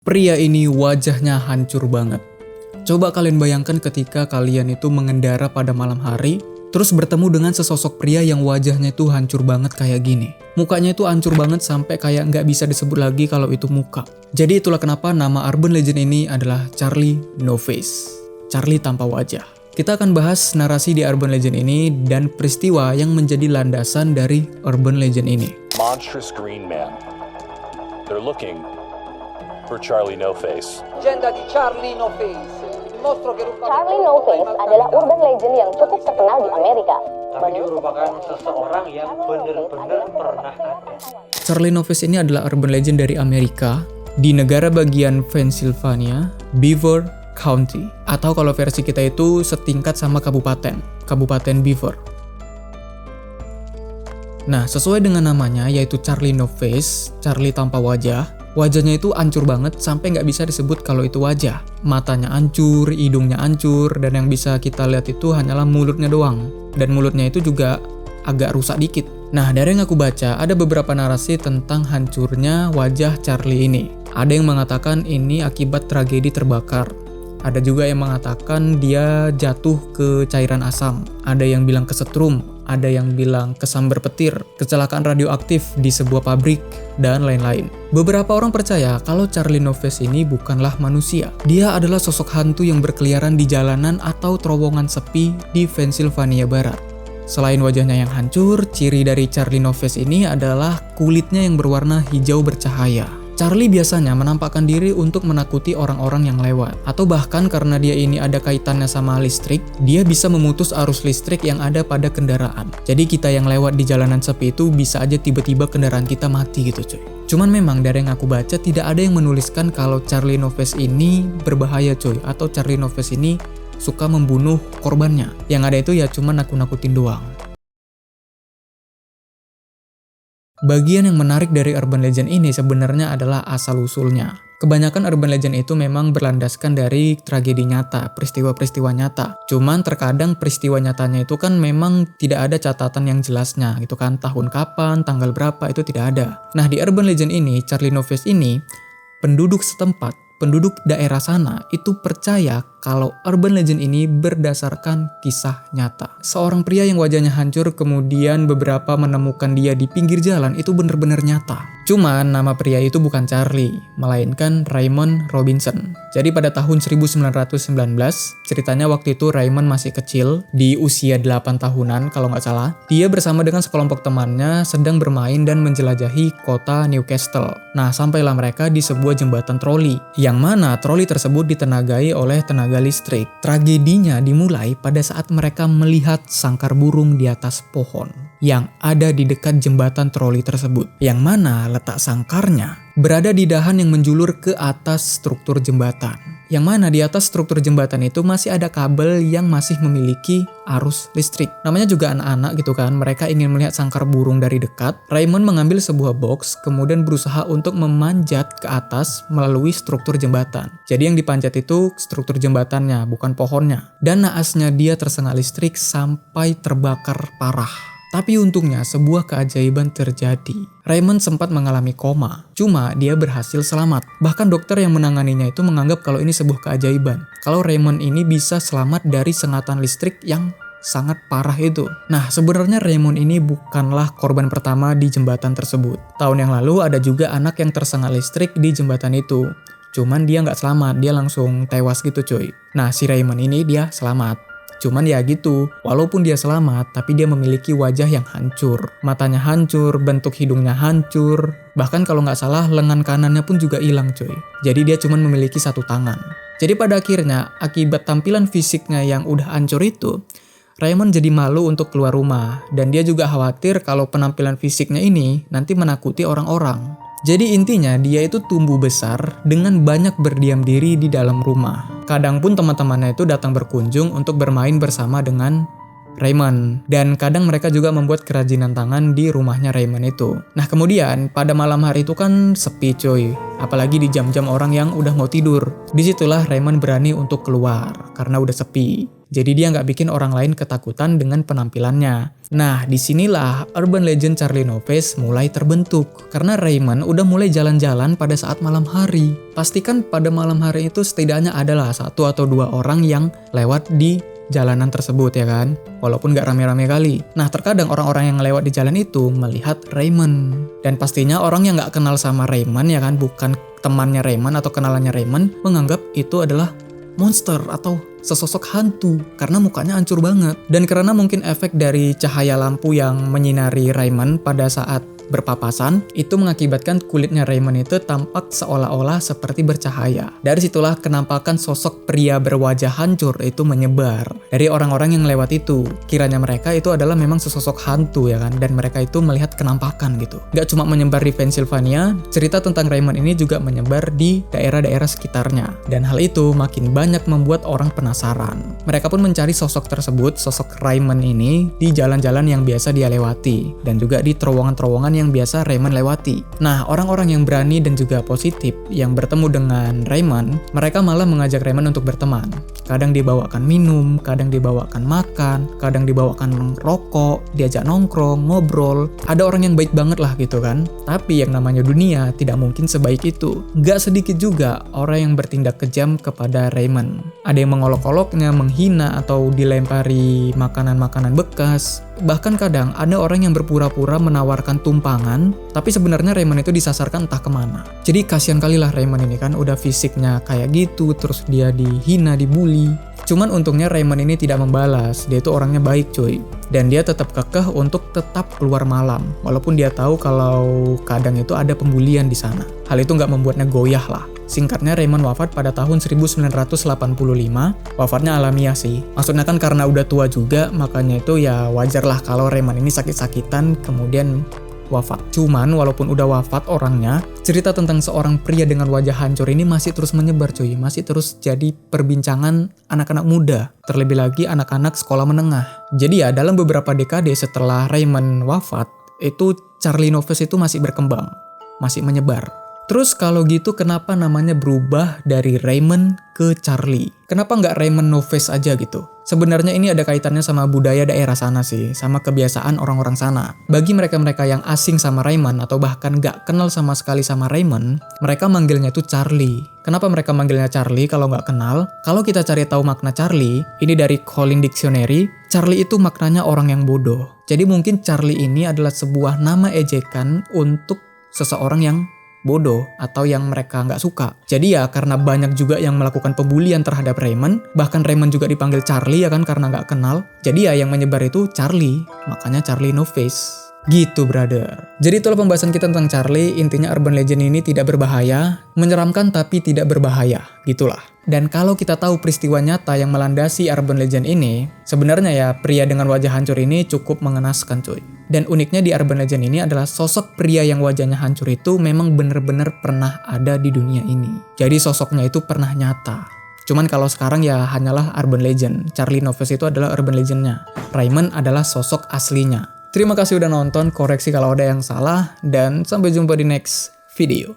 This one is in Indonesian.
Pria ini wajahnya hancur banget. Coba kalian bayangkan ketika kalian itu mengendara pada malam hari, terus bertemu dengan sesosok pria yang wajahnya itu hancur banget kayak gini. Mukanya itu hancur banget sampai kayak nggak bisa disebut lagi kalau itu muka. Jadi itulah kenapa nama urban legend ini adalah Charlie No Face. Charlie tanpa wajah. Kita akan bahas narasi di urban legend ini dan peristiwa yang menjadi landasan dari urban legend ini. Monstrous green man. They're looking for Charlie No Face. Leggenda di Charlie No Face. Il mostro che ruba Charlie No Face adalah urban legend yang cukup terkenal di Amerika. Tapi dia merupakan seseorang yang benar-benar pernah ada. Charlie No Face ini adalah urban legend dari Amerika di negara bagian Pennsylvania, Beaver County. Atau kalau versi kita itu setingkat sama Kabupaten Beaver. Nah, sesuai dengan namanya yaitu Charlie No Face, Charlie tanpa wajah. Wajahnya itu hancur banget sampai nggak bisa disebut kalau itu wajah. Matanya hancur, hidungnya hancur, dan yang bisa kita lihat itu hanyalah mulutnya doang. Dan mulutnya itu juga agak rusak dikit. Nah, dari yang aku baca, ada beberapa narasi tentang hancurnya wajah Charlie ini. Ada yang mengatakan ini akibat tragedi terbakar. Ada juga yang mengatakan dia jatuh ke cairan asam. Ada yang bilang kesetrum, ada yang bilang kesambar petir, kecelakaan radioaktif di sebuah pabrik, dan lain-lain. Beberapa orang percaya kalau Charlie No Face ini bukanlah manusia. Dia adalah sosok hantu yang berkeliaran di jalanan atau terowongan sepi di Pennsylvania Barat. Selain wajahnya yang hancur, ciri dari Charlie No Face ini adalah kulitnya yang berwarna hijau bercahaya. Charlie biasanya menampakkan diri untuk menakuti orang-orang yang lewat. Atau bahkan karena dia ini ada kaitannya sama listrik, dia bisa memutus arus listrik yang ada pada kendaraan. Jadi kita yang lewat di jalanan sepi itu bisa aja tiba-tiba kendaraan kita mati gitu cuy. Cuman memang dari yang aku baca tidak ada yang menuliskan kalau Charlie No Face ini berbahaya cuy. Atau Charlie No Face ini suka membunuh korbannya. Yang ada itu ya cuma nakut-nakutin doang. Bagian yang menarik dari urban legend ini sebenarnya adalah asal-usulnya. Kebanyakan urban legend itu memang berlandaskan dari tragedi nyata, peristiwa-peristiwa nyata. Cuman terkadang peristiwa nyatanya itu kan memang tidak ada catatan yang jelasnya gitu kan. Tahun kapan, tanggal berapa itu tidak ada. Nah di urban legend ini, Charlie No Face ini, penduduk setempat, penduduk daerah sana itu percaya kalau urban legend ini berdasarkan kisah nyata. Seorang pria yang wajahnya hancur kemudian beberapa menemukan dia di pinggir jalan itu benar-benar nyata. Cuman nama pria itu bukan Charlie, melainkan Raymond Robinson. Jadi pada tahun 1919, ceritanya waktu itu Raymond masih kecil, di usia 8 tahunan kalau nggak salah. Dia bersama dengan sekelompok temannya sedang bermain dan menjelajahi kota Newcastle. Nah, sampailah mereka di sebuah jembatan troli, yang mana troli tersebut ditenagai oleh tenaga listrik. Tragedinya dimulai pada saat mereka melihat sangkar burung di atas pohon yang ada di dekat jembatan troli tersebut. Yang mana letak sangkarnya berada di dahan yang menjulur ke atas struktur jembatan. Yang mana di atas struktur jembatan itu masih ada kabel yang masih memiliki arus listrik. Namanya juga anak-anak gitu kan, mereka ingin melihat sangkar burung dari dekat. Raymond mengambil sebuah box, kemudian berusaha untuk memanjat ke atas melalui struktur jembatan. Jadi yang dipanjat itu struktur jembatannya, bukan pohonnya. Dan naasnya dia tersengat listrik sampai terbakar parah. Tapi untungnya sebuah keajaiban terjadi. Raymond sempat mengalami koma, cuma dia berhasil selamat. Bahkan dokter yang menanganinya itu menganggap kalau ini sebuah keajaiban. Kalau Raymond ini bisa selamat dari sengatan listrik yang sangat parah itu. Nah, sebenarnya Raymond ini bukanlah korban pertama di jembatan tersebut. Tahun yang lalu ada juga anak yang tersengat listrik di jembatan itu. Cuman dia nggak selamat, dia langsung tewas gitu cuy. Nah, si Raymond ini dia selamat. Cuman ya gitu, walaupun dia selamat, tapi dia memiliki wajah yang hancur. Matanya hancur, bentuk hidungnya hancur. Bahkan kalau nggak salah, lengan kanannya pun juga hilang cuy. Jadi dia cuma memiliki satu tangan. Jadi pada akhirnya, akibat tampilan fisiknya yang udah hancur itu, Raymond jadi malu untuk keluar rumah. Dan dia juga khawatir kalau penampilan fisiknya ini nanti menakuti orang-orang. Jadi intinya dia itu tumbuh besar dengan banyak berdiam diri di dalam rumah. Kadang pun teman-temannya itu datang berkunjung untuk bermain bersama dengan Raymond. Dan kadang mereka juga membuat kerajinan tangan di rumahnya Raymond itu. Nah kemudian pada malam hari itu kan sepi cuy. Apalagi di jam-jam orang yang udah mau tidur. Disitulah Raymond berani untuk keluar karena udah sepi. Jadi dia nggak bikin orang lain ketakutan dengan penampilannya. Nah, disinilah urban legend Charlie No Face mulai terbentuk. Karena Raymond udah mulai jalan-jalan pada saat malam hari. Pastikan pada malam hari itu setidaknya adalah 1 atau 2 orang yang lewat di jalanan tersebut ya kan, walaupun gak rame-rame kali. Nah terkadang orang-orang yang lewat di jalan itu melihat Raymond. Dan pastinya orang yang gak kenal sama Raymond ya kan, bukan temannya Raymond atau kenalannya Raymond, menganggap itu adalah monster atau sesosok hantu karena mukanya hancur banget. Dan karena mungkin efek dari cahaya lampu yang menyinari Raymond pada saat berpapasan, itu mengakibatkan kulitnya Raymond itu tampak seolah-olah seperti bercahaya. Dari situlah kenampakan sosok pria berwajah hancur itu menyebar dari orang-orang yang lewat itu. Kiranya mereka itu adalah memang sesosok hantu ya kan, dan mereka itu melihat kenampakan gitu. Gak cuma menyebar di Pennsylvania, cerita tentang Raymond ini juga menyebar di daerah-daerah sekitarnya. Dan hal itu makin banyak membuat orang penasaran. Mereka pun mencari sosok tersebut, sosok Raymond ini, di jalan-jalan yang biasa dia lewati, dan juga di terowongan-terowongan yang biasa Raymond lewati. Nah, orang-orang yang berani dan juga positif yang bertemu dengan Raymond, mereka malah mengajak Raymond untuk berteman. Kadang dibawakan minum, kadang dibawakan makan, kadang dibawakan rokok, diajak nongkrong, ngobrol. Ada orang yang baik banget lah gitu kan. Tapi yang namanya dunia tidak mungkin sebaik itu. Gak sedikit juga orang yang bertindak kejam kepada Raymond. Ada yang mengolok-oloknya, menghina, atau dilempari makanan-makanan bekas. Bahkan kadang ada orang yang berpura-pura menawarkan tumpangan, tapi sebenarnya Raymond itu disasarkan entah kemana. Jadi kasihan kali lah Raymond ini kan, udah fisiknya kayak gitu, terus dia dihina, dibully. Cuman untungnya Raymond ini tidak membalas, dia itu orangnya baik cuy. Dan dia tetap kekeh untuk tetap keluar malam, walaupun dia tahu kalau kadang itu ada pembulian di sana. Hal itu nggak membuatnya goyah lah. Singkatnya Raymond wafat pada tahun 1985, wafatnya alamiah sih. Maksudnya kan karena udah tua juga, makanya itu ya wajar lah kalau Raymond ini sakit-sakitan kemudian wafat. Cuman walaupun udah wafat orangnya, cerita tentang seorang pria dengan wajah hancur ini masih terus menyebar cuy, masih terus jadi perbincangan anak-anak muda, terlebih lagi anak-anak sekolah menengah. Jadi ya dalam beberapa dekade setelah Raymond wafat, itu Charlie No Face itu masih berkembang, masih menyebar. Terus kalau gitu kenapa namanya berubah dari Raymond ke Charlie? Kenapa nggak Raymond No Face aja gitu? Sebenarnya ini ada kaitannya sama budaya daerah sana sih, sama kebiasaan orang-orang sana. Bagi mereka-mereka yang asing sama Raymond atau bahkan nggak kenal sama sekali sama Raymond, mereka manggilnya tuh Charlie. Kenapa mereka manggilnya Charlie kalau nggak kenal? Kalau kita cari tahu makna Charlie, ini dari Collins Dictionary, Charlie itu maknanya orang yang bodoh. Jadi mungkin Charlie ini adalah sebuah nama ejekan untuk seseorang yang bodoh atau yang mereka nggak suka. Jadi ya karena banyak juga yang melakukan pembulian terhadap Raymond, bahkan Raymond juga dipanggil Charlie ya kan karena nggak kenal. Jadi ya yang menyebar itu Charlie, makanya Charlie No Face. Gitu brother. Jadi itulah pembahasan kita tentang Charlie. Intinya urban legend ini tidak berbahaya, menyeramkan tapi tidak berbahaya, gitulah. Dan kalau kita tahu peristiwa nyata yang melandasi urban legend ini, sebenarnya ya pria dengan wajah hancur ini cukup mengenaskan cuy. Dan uniknya di urban legend ini adalah sosok pria yang wajahnya hancur itu memang bener-bener pernah ada di dunia ini. Jadi sosoknya itu pernah nyata. Cuman kalau sekarang ya hanyalah urban legend. Charlie No Face itu adalah urban legendnya. Raymond adalah sosok aslinya. Terima kasih udah nonton, koreksi kalau ada yang salah, dan sampai jumpa di next video.